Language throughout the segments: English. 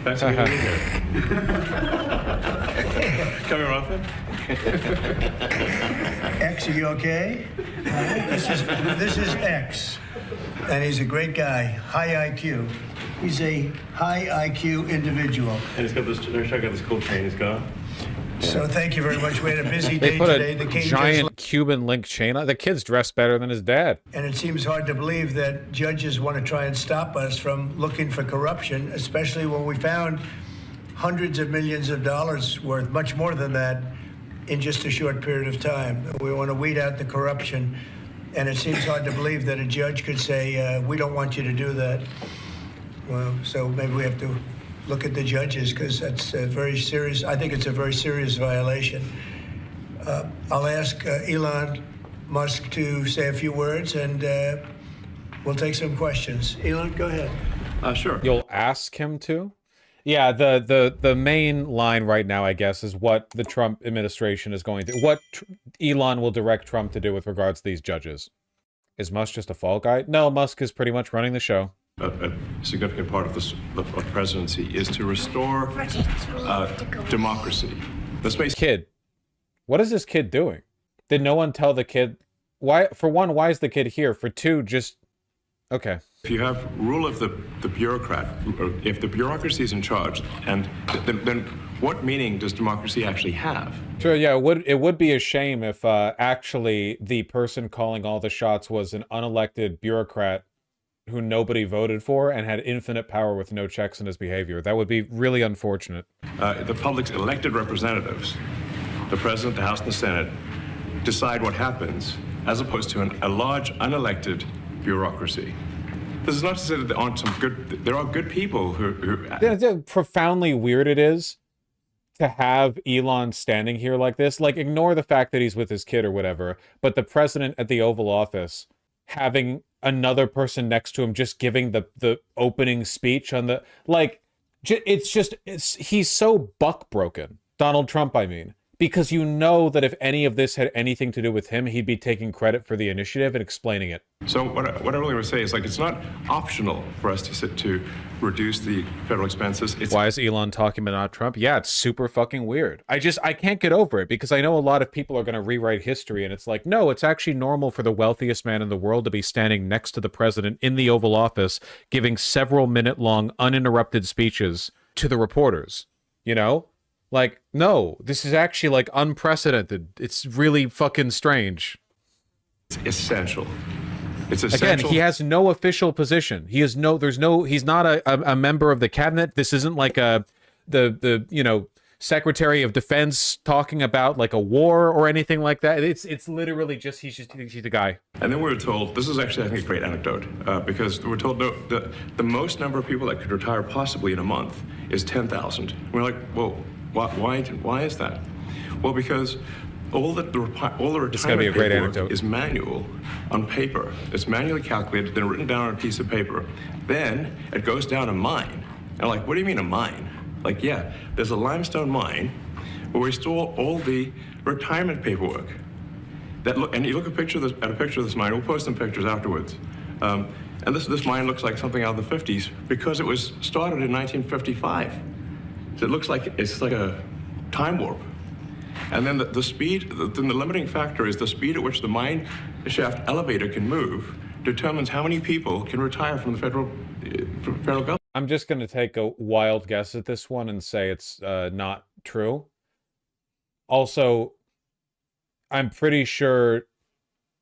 Thanks for being here. Come here often? X, are you okay? This is X, and he's a great guy, high IQ. He's a high IQ individual. And he's got this, check out this cool chain he's got. So thank you very much. We had a busy They day put today. a giant Cuban link chain on. The kid's dressed better than his dad. And it seems hard to believe that judges want to try and stop us from looking for corruption, especially when we found hundreds of millions of dollars worth, much more than that, in just a short period of time. We want to weed out the corruption. And it seems hard to believe that a judge could say, we don't want you to do that. Well, so maybe we have to look at the judges, because that's a very serious, I think it's a very serious violation. I'll ask Elon Musk to say a few words, and we'll take some questions. Elon, go ahead. Sure. You'll ask him to? Yeah, the main line right now, I guess, is what the Trump administration is going to, what Elon will direct Trump to do with regards to these judges. Is Musk just a fall guy? No, Musk is pretty much running the show. A significant part of this presidency is to restore democracy. Kid, what is this kid doing? Did no one tell the kid? Why? For one, why is the kid here? For two, just okay. If you have rule of the bureaucrat, if the bureaucracy is in charge, and then what meaning does democracy actually have? Sure, yeah, it would be a shame if actually the person calling all the shots was an unelected bureaucrat who nobody voted for and had infinite power with no checks in his behavior. That would be really unfortunate. The public's elected representatives, the president, the House, and the Senate, decide what happens, as opposed to a large unelected bureaucracy. This is not to say that there aren't some good, there are good people who... Profoundly weird it is to have Elon standing here like this. Like, ignore the fact that he's with his kid or whatever, but the president at the Oval Office having another person next to him just giving the opening speech on the, like, he's so buck broken. Donald Trump, I mean. Because you know that if any of this had anything to do with him, he'd be taking credit for the initiative and explaining it. So what I really want to say is, like, it's not optional for us to reduce the federal expenses. Why is Elon talking about Trump? Yeah, it's super fucking weird. I can't get over it, because I know a lot of people are going to rewrite history, and it's like, no, it's actually normal for the wealthiest man in the world to be standing next to the president in the Oval Office, giving several minute-long uninterrupted speeches to the reporters, you know? Like, no, this is actually, like, unprecedented. It's really fucking strange. It's essential. It's essential. Again, he has no official position. He's not a member of the cabinet. This isn't like the you know, Secretary of Defense talking about like a war or anything like that. It's literally just he's a guy. And then we were told, this is actually, I think, a great anecdote, because we're told the most number of people that could retire possibly in a month is 10,000. We're like, whoa. Why is that? Well, because all the retirement paperwork is manual on paper. It's manually calculated, then written down on a piece of paper. Then it goes down a mine. And I'm like, what do you mean a mine? Like, yeah, there's a limestone mine where we store all the retirement paperwork. And you look at a picture of this mine. We'll post some pictures afterwards. And this mine looks like something out of the 50s because it was started in 1955. So it looks like it's like a time warp. And then the speed, the limiting factor is the speed at which the mine shaft elevator can move determines how many people can retire from the federal government. I'm just going to take a wild guess at this one and say it's not true. Also, I'm pretty sure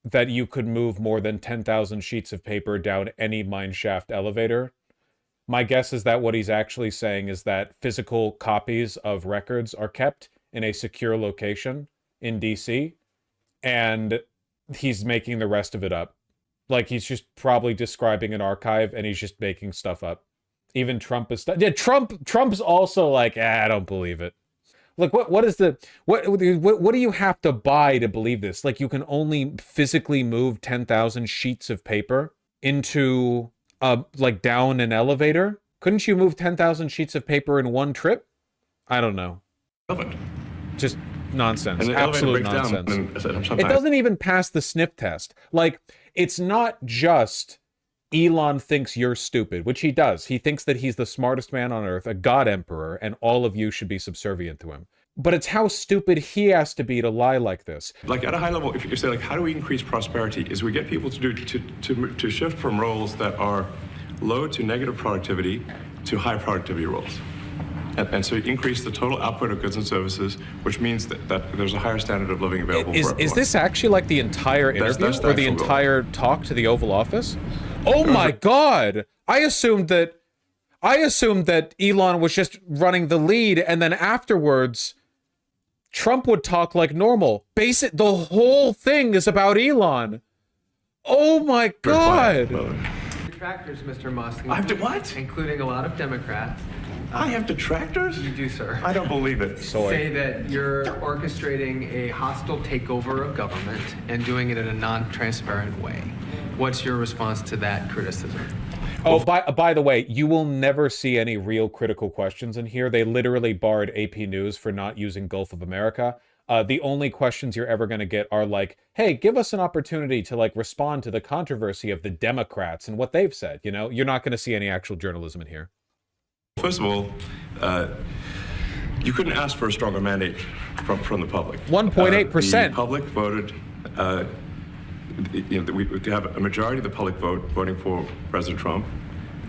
that you could move more than 10,000 sheets of paper down any mine shaft elevator. My guess is that what he's actually saying is that physical copies of records are kept in a secure location in DC, and he's making the rest of it up. Like, he's just probably describing an archive, and he's just making stuff up. Even Trump is... Yeah, Trump's also like, I don't believe it. Like, what do you have to buy to believe this? Like, you can only physically move 10,000 sheets of paper into... like down an elevator? Couldn't you move 10,000 sheets of paper in one trip? I don't know. Just nonsense. Absolute nonsense. It doesn't even pass the sniff test. Like, it's not just Elon thinks you're stupid, which he does. He thinks that he's the smartest man on earth, a god emperor, and all of you should be subservient to him. But it's how stupid he has to be to lie like this. Like at a high level, if you say like, how do we increase prosperity? Is we get people to shift from roles that are low to negative productivity to high productivity roles. And so you increase the total output of goods and services, which means that there's a higher standard of living available for everyone. Is this actually like the entire interview that's or the entire talk to the Oval Office? Oh my God! I assumed that Elon was just running the lead, and then afterwards, Trump would talk like normal. The whole thing is about Elon. Oh my God! Detractors, Mr. Musk. I have to what? Including a lot of Democrats. I have detractors? You do, sir. I don't believe it. Say that you're orchestrating a hostile takeover of government and doing it in a non-transparent way. What's your response to that criticism? Oh, by the way, you will never see any real critical questions in here. They literally barred AP News for not using Gulf of America. The only questions you're ever going to get are like, hey, give us an opportunity to like respond to the controversy of the Democrats and what they've said. You know, you're not going to see any actual journalism in here. First of all, you couldn't ask for a stronger mandate from the public. 1.8%. The public voted, we have a majority of the public voting for President Trump.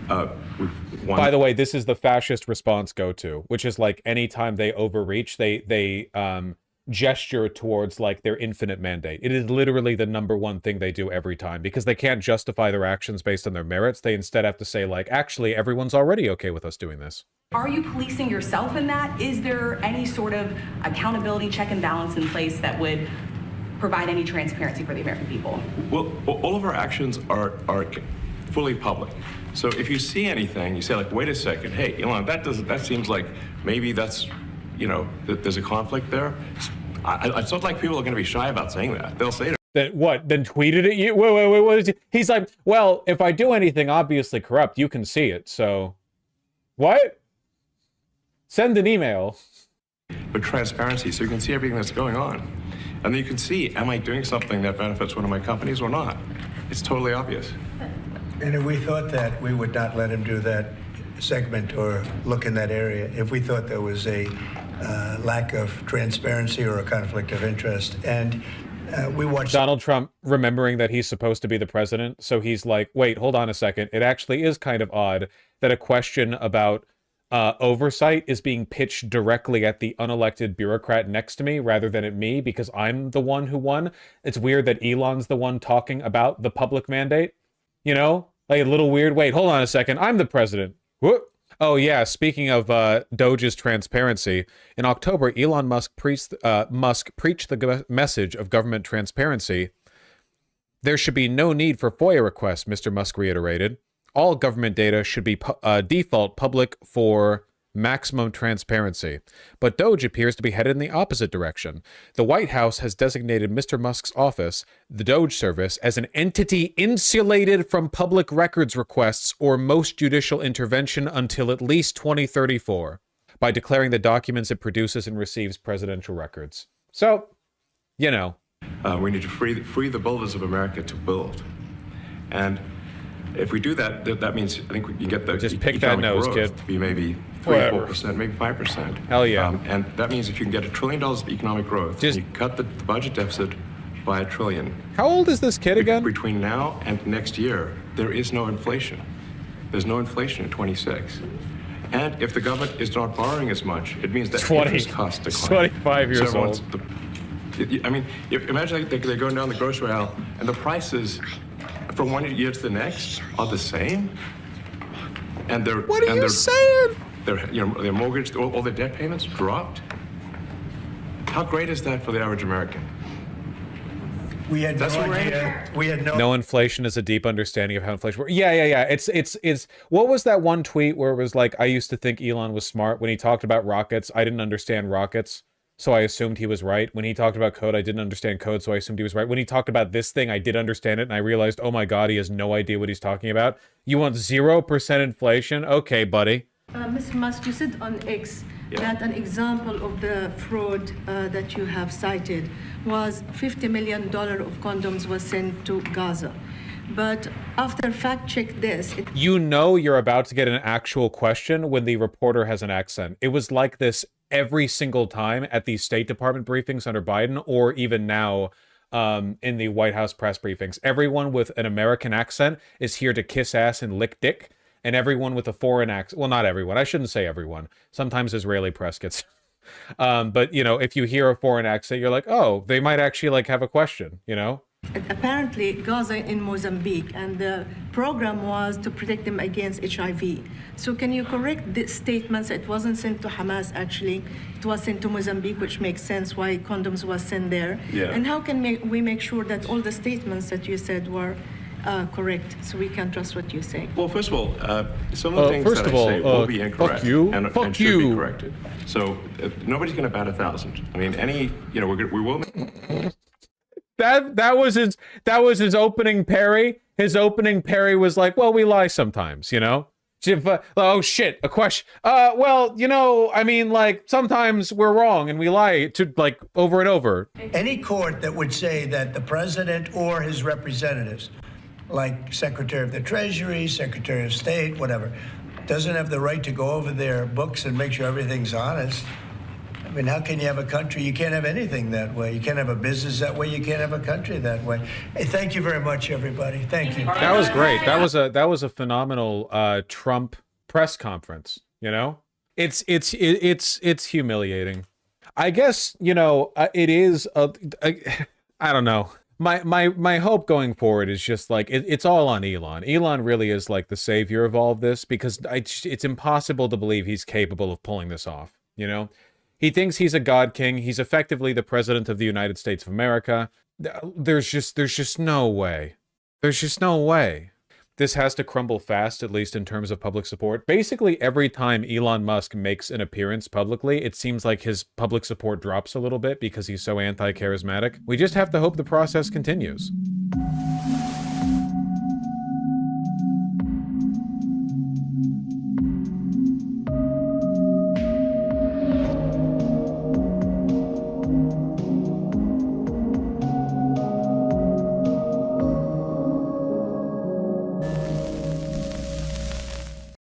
By the way, this is the fascist response go-to, which is like anytime they overreach, they gesture towards like their infinite mandate. It is literally the #1 thing they do every time because they can't justify their actions based on their merits. They instead have to say like, actually, everyone's already okay with us doing this. Are you policing yourself in that? Is there any sort of accountability check and balance in place that would provide any transparency for the American people? Well, all of our actions are fully public. So if you see anything, you say like, wait a second, hey, Elon, that seems like maybe that's, you know, there's a conflict there. It's not like people are going to be shy about saying that. They'll say it. Then what? Then tweet it at you? Wait, what is it? He's like, well, if I do anything obviously corrupt, you can see it. So, what? Send an email. But transparency, so you can see everything that's going on. And then you can see, am I doing something that benefits one of my companies or not? It's totally obvious. And if we thought that, we would not let him do that segment or look in that area if we thought there was a lack of transparency or a conflict of interest. And we watched Donald Trump remembering that he's supposed to be the president. So he's like, wait, hold on a second. It actually is kind of odd that a question about oversight is being pitched directly at the unelected bureaucrat next to me rather than at me because I'm the one who won. It's weird that Elon's the one talking about the public mandate. You know, like a little weird. Wait, hold on a second. I'm the president. Whoop. Oh, yeah. Speaking of Doge's transparency, in October, Elon Musk preached the message of government transparency. There should be no need for FOIA requests, Mr. Musk reiterated. All government data should be default public for maximum transparency. But Doge appears to be headed in the opposite direction. The White House has designated Mr. Musk's office, the Doge service, as an entity insulated from public records requests or most judicial intervention until at least 2034 by declaring the documents it produces and receives presidential records. So, you know. We need to free the builders of America to build. And if we do that, that means I think we can get the just pick that nose, kid. To be maybe 3-4%, maybe 5%. Hell yeah! And that means if you can get $1 trillion of economic growth, you cut the budget deficit by $1 trillion. How old is this kid again? Between now and next year, there is no inflation. There's no inflation in 26. And if the government is not borrowing as much, it means that interest costs decline. 25 years old. I mean, imagine they're going down the grocery aisle and the prices from one year to the next are the same, and what are you saying? Their mortgage, all their debt payments dropped. How great is that for the average American? We had no idea. We had no inflation is a deep understanding of how inflation works. Yeah. It's what was that one tweet where it was like, I used to think Elon was smart when he talked about rockets. I didn't understand rockets, so I assumed he was right. When he talked about code, I didn't understand code, so I assumed he was right. When he talked about this thing, I did understand it, and I realized, oh my God, he has no idea what he's talking about. You want 0% inflation? Okay, buddy. Mr. Musk, you said on X that an example of the fraud that you have cited was $50 million of condoms was sent to Gaza. But after fact check this, You know you're about to get an actual question when the reporter has an accent. It was like this every single time at the State Department briefings under Biden, or even now in the White House press briefings. Everyone with an American accent is here to kiss ass and lick dick, and everyone with a foreign accent, well, not everyone, I shouldn't say everyone. Sometimes Israeli press gets... but, you know, if you hear a foreign accent, you're like, oh, they might actually, like, have a question, you know? apparently Gaza in Mozambique, and the program was to protect them against HIV. So can you correct the statements? It wasn't sent to Hamas, actually. It was sent to Mozambique, which makes sense why condoms was sent there. Yeah. And how can we make sure that all the statements that you said were correct, so we can trust what you say? Well, first of all, some of the things that I say will be incorrect and should be corrected. So nobody's going to bat 1,000. I mean, we will. That was his opening parry. His opening parry was like, well, we lie sometimes, you know? Oh shit, a question. Well, you know, I mean, like, sometimes we're wrong and we lie to, like, over and over. Any court that would say that the president or his representatives, like Secretary of the Treasury, Secretary of State, whatever, doesn't have the right to go over their books and make sure everything's honest. I mean, how can you have a country? You can't have anything that way. You can't have a business that way. You can't have a country that way. Hey, thank you very much, everybody. Thank you. That was great. That was a phenomenal Trump press conference. You know, it's humiliating. I guess, you know, it is. I don't know. My hope going forward is just like it's all on Elon. Elon really is like the savior of all of this, because it's impossible to believe he's capable of pulling this off. You know. He thinks he's a god king. He's effectively the president of the United States of America. There's just no way. There's just no way. This has to crumble fast, at least in terms of public support. Basically, every time Elon Musk makes an appearance publicly, it seems like his public support drops a little bit because he's so anti-charismatic. We just have to hope the process continues.